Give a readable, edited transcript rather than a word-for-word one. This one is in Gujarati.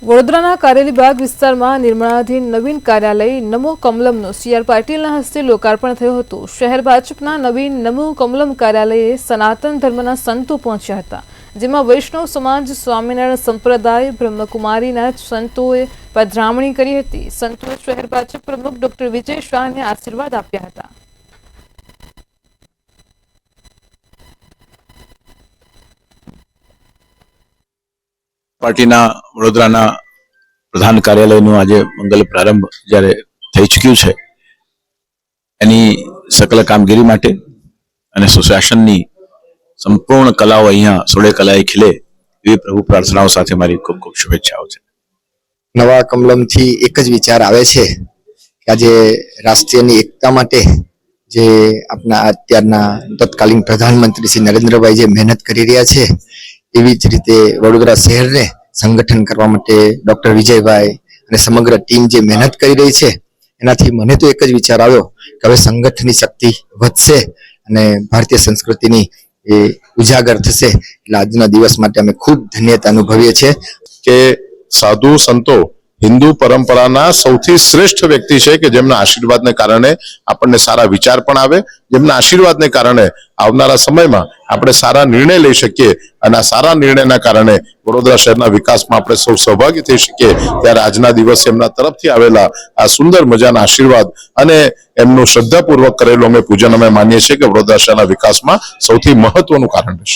વડોદરાના કારેલીબાગ વિસ્તારમાં નિર્માણાધીન નવીન કાર્યાલય નમો કમલમનું સીઆર પાટીલના હસ્તે લોકાર્પણ થયું હતું। શહેર ભાજપના નવીન નમો કમલમ કાર્યાલયે સનાતન ધર્મના સંતો પહોંચ્યા હતા, જેમાં વૈષ્ણવ સમાજ, સ્વામિનારાયણ સંપ્રદાય, બ્રહ્મકુમારીના સંતોએ પધરામણી કરી હતી। સંતોએ શહેર ભાજપ પ્રમુખ ડોક્ટર વિજય શાહને આશીર્વાદ આપ્યા હતા। પાર્ટીના વડોદરાના પ્રધાન કાર્યાલયનું આજે મંગલ પ્રારંભ જ્યારે થઈ ચૂક્યું છે, એની સકલ કામગીરી માટે અને સુશાસનની સંપૂર્ણ કલાઓ અહીંયા સોળે કલાએ ખીલે એવી પ્રભુ પ્રાર્થનાઓ સાથે મારી ખૂબ ખૂબ શુભેચ્છાઓ છે। નવા કમલમથી એક જ વિચાર આવે છે કે આજે રાષ્ટ્રીયની એકતા માટે જે આપણા અત્યારના તત્કાલીન પ્રધાનમંત્રી શ્રી નરેન્દ્રભાઈ જે મહેનત કરી રહ્યા છે, એવી જ રીતે વડોદરા શહેરને સંગઠન કરવા માટે ડોક્ટર વિજયભાઈ અને સમગ્ર ટીમ જે મહેનત કરી રહી છે, એનાથી મને તો એક જ વિચાર આવ્યો કે હવે સંગઠનની શક્તિ વધશે અને ભારતીય સંસ્કૃતિની એ ઉજાગર થશે। એટલે આજના દિવસ માટે અમે ખૂબ ધન્યતા અનુભવીએ છીએ કે સાધુ સંતો હિન્દુ પરંપરાના સૌથી શ્રેષ્ઠ વ્યક્તિ છે કે જેમના આશીર્વાદને કારણે આપણને સારા વિચાર પણ આવે, જેમના આશીર્વાદને કારણે આવનારા સમયમાં આપણે સારા નિર્ણય લઈ શકીએ અને આ સારા નિર્ણયના કારણે વડોદરા શહેરના વિકાસમાં આપણે સૌ સહભાગી થઈ શકીએ। ત્યારે આજના દિવસે એમના તરફથી આવેલા આ સુંદર મજાના આશીર્વાદ અને એમનું શ્રદ્ધાપૂર્વક કરેલું અમે પૂજન અમે માનીએ છીએ કે વડોદરા શહેરના વિકાસમાં સૌથી મહત્વનું કારણ રહેશે।